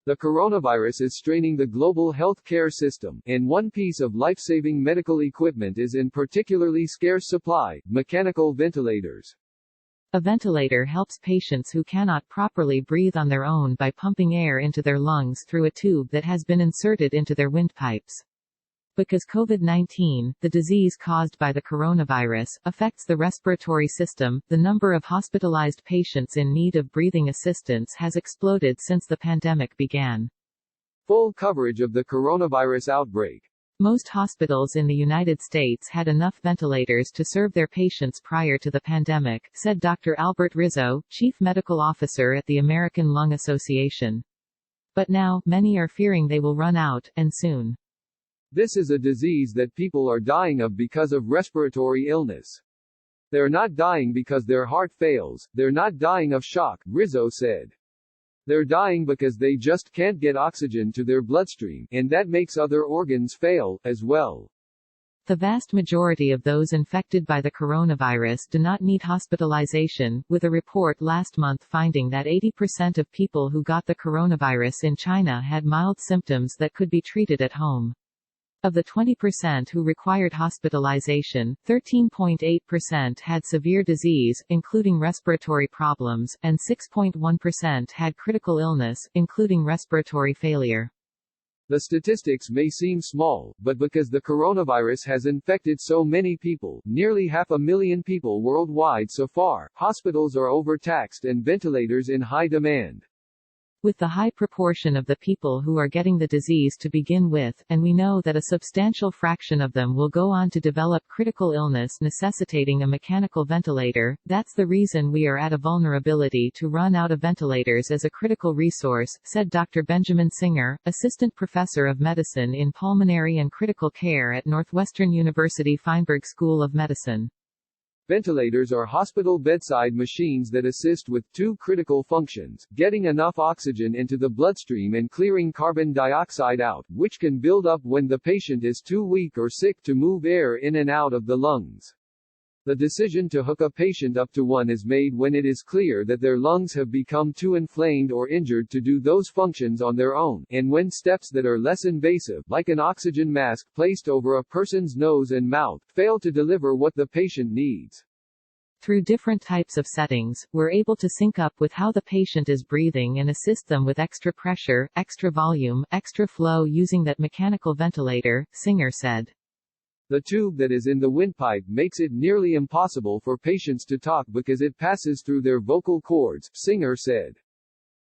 The coronavirus is straining the global health care system, and one piece of life-saving medical equipment is in particularly scarce supply: mechanical ventilators. A ventilator helps patients who cannot properly breathe on their own by pumping air into their lungs through a tube that has been inserted into their windpipes. Because COVID-19, the disease caused by the coronavirus, affects the respiratory system, the number of hospitalized patients in need of breathing assistance has exploded since the pandemic began. Full coverage of the coronavirus outbreak. Most hospitals in the United States had enough ventilators to serve their patients prior to the pandemic, said Dr. Albert Rizzo, Chief Medical Officer at the American Lung Association. But now, many are fearing they will run out, and soon. This is a disease that people are dying of because of respiratory illness. They're not dying because their heart fails, they're not dying of shock, Rizzo said. They're dying because they just can't get oxygen to their bloodstream, and that makes other organs fail, as well. The vast majority of those infected by the coronavirus do not need hospitalization, with a report last month finding that 80% of people who got the coronavirus in China had mild symptoms that could be treated at home. Of the 20% who required hospitalization, 13.8% had severe disease, including respiratory problems, and 6.1% had critical illness, including respiratory failure. The statistics may seem small, but because the coronavirus has infected so many people, nearly 500,000 people worldwide so far, hospitals are overtaxed and ventilators in high demand. With the high proportion of the people who are getting the disease to begin with, and we know that a substantial fraction of them will go on to develop critical illness necessitating a mechanical ventilator, that's the reason we are at a vulnerability to run out of ventilators as a critical resource, said Dr. Benjamin Singer, Assistant Professor of Medicine in Pulmonary and Critical Care at Northwestern University Feinberg School of Medicine. Ventilators are hospital bedside machines that assist with two critical functions: getting enough oxygen into the bloodstream and clearing carbon dioxide out, which can build up when the patient is too weak or sick to move air in and out of the lungs. The decision to hook a patient up to one is made when it is clear that their lungs have become too inflamed or injured to do those functions on their own, and when steps that are less invasive, like an oxygen mask placed over a person's nose and mouth, fail to deliver what the patient needs. Through different types of settings, we're able to sync up with how the patient is breathing and assist them with extra pressure, extra volume, extra flow using that mechanical ventilator, Singer said. The tube that is in the windpipe makes it nearly impossible for patients to talk because it passes through their vocal cords, Singer said.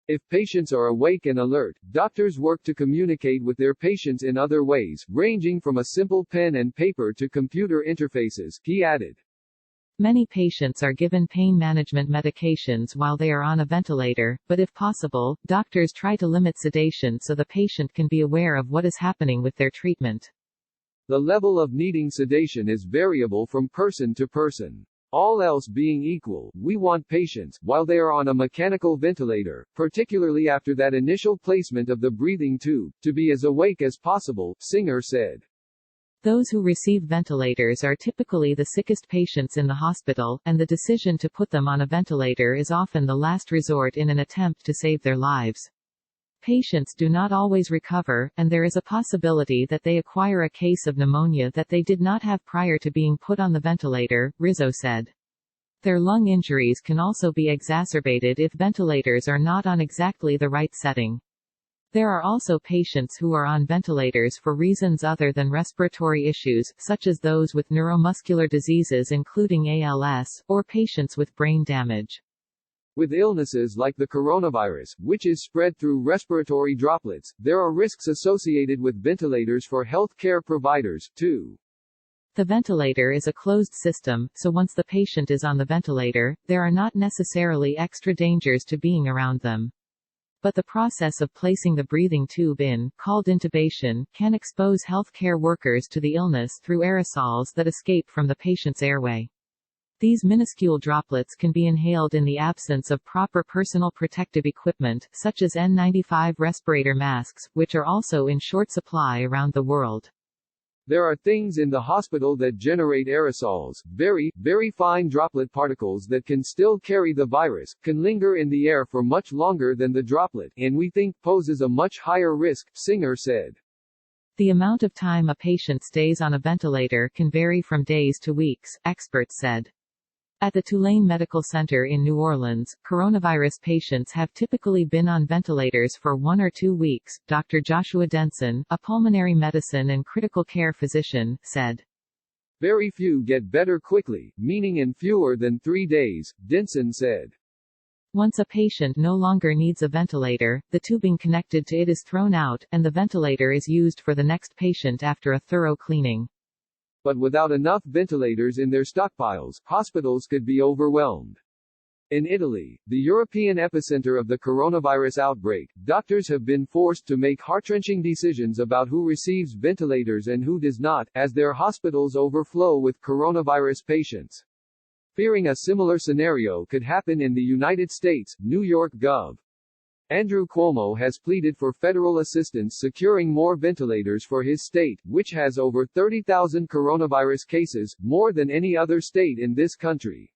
If patients are awake and alert, doctors work to communicate with their patients in other ways, ranging from a simple pen and paper to computer interfaces, he added. Many patients are given pain management medications while they are on a ventilator, but if possible, doctors try to limit sedation so the patient can be aware of what is happening with their treatment. The level of needing sedation is variable from person to person. All else being equal, we want patients, while they are on a mechanical ventilator, particularly after that initial placement of the breathing tube, to be as awake as possible, Singer said. Those who receive ventilators are typically the sickest patients in the hospital, and the decision to put them on a ventilator is often the last resort in an attempt to save their lives. Patients do not always recover, and there is a possibility that they acquire a case of pneumonia that they did not have prior to being put on the ventilator, Rizzo said. Their lung injuries can also be exacerbated if ventilators are not on exactly the right setting. There are also patients who are on ventilators for reasons other than respiratory issues, such as those with neuromuscular diseases including ALS, or patients with brain damage. With illnesses like the coronavirus, which is spread through respiratory droplets, there are risks associated with ventilators for health care providers, too. The ventilator is a closed system, so once the patient is on the ventilator, there are not necessarily extra dangers to being around them. But the process of placing the breathing tube in, called intubation, can expose healthcare workers to the illness through aerosols that escape from the patient's airway. These minuscule droplets can be inhaled in the absence of proper personal protective equipment, such as N95 respirator masks, which are also in short supply around the world. There are things in the hospital that generate aerosols, very, very fine droplet particles that can still carry the virus, can linger in the air for much longer than the droplet, and we think poses a much higher risk, Singer said. The amount of time a patient stays on a ventilator can vary from days to weeks, experts said. At the Tulane Medical Center in New Orleans, coronavirus patients have typically been on ventilators for 1 or 2 weeks, Dr. Joshua Denson, a pulmonary medicine and critical care physician, said. Very few get better quickly, meaning in fewer than 3 days, Denson said. Once a patient no longer needs a ventilator, the tubing connected to it is thrown out, and the ventilator is used for the next patient after a thorough cleaning. But without enough ventilators in their stockpiles, hospitals could be overwhelmed. In Italy, the European epicenter of the coronavirus outbreak, doctors have been forced to make heart-wrenching decisions about who receives ventilators and who does not, as their hospitals overflow with coronavirus patients. Fearing a similar scenario could happen in the United States, New York Gov. Andrew Cuomo has pleaded for federal assistance securing more ventilators for his state, which has over 30,000 coronavirus cases, more than any other state in this country.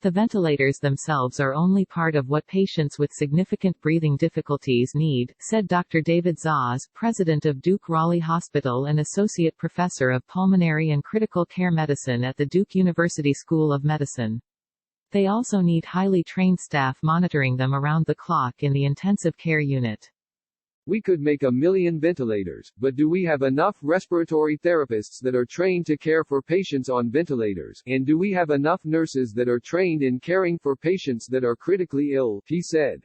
The ventilators themselves are only part of what patients with significant breathing difficulties need, said Dr. David Zaz, president of Duke Raleigh Hospital and associate professor of pulmonary and critical care medicine at the Duke University School of Medicine. They also need highly trained staff monitoring them around the clock in the intensive care unit. We could make 1 million ventilators, but do we have enough respiratory therapists that are trained to care for patients on ventilators, and do we have enough nurses that are trained in caring for patients that are critically ill, he said.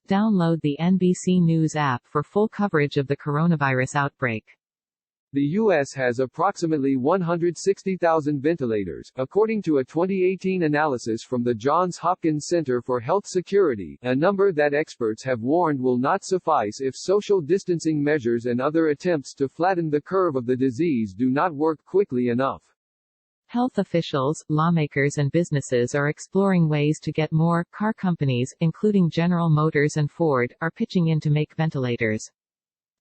Download the NBC News app for full coverage of the coronavirus outbreak. The U.S. has approximately 160,000 ventilators, according to a 2018 analysis from the Johns Hopkins Center for Health Security, a number that experts have warned will not suffice if social distancing measures and other attempts to flatten the curve of the disease do not work quickly enough. Health officials, lawmakers and businesses are exploring ways to get more. Car companies, including General Motors and Ford, are pitching in to make ventilators.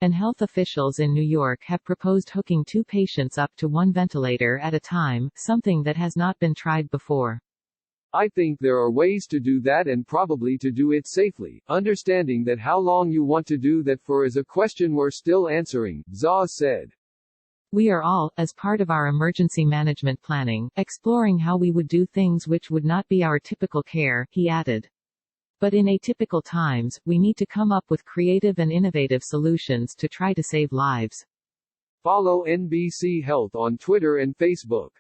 And health officials in New York have proposed hooking 2 patients up to 1 ventilator at a time, something that has not been tried before. I think there are ways to do that and probably to do it safely. Understanding that how long you want to do that for is a question we're still answering, Zaz said. We are all, as part of our emergency management planning, exploring how we would do things which would not be our typical care, he added. But in atypical times, we need to come up with creative and innovative solutions to try to save lives. Follow NBC Health on Twitter and Facebook.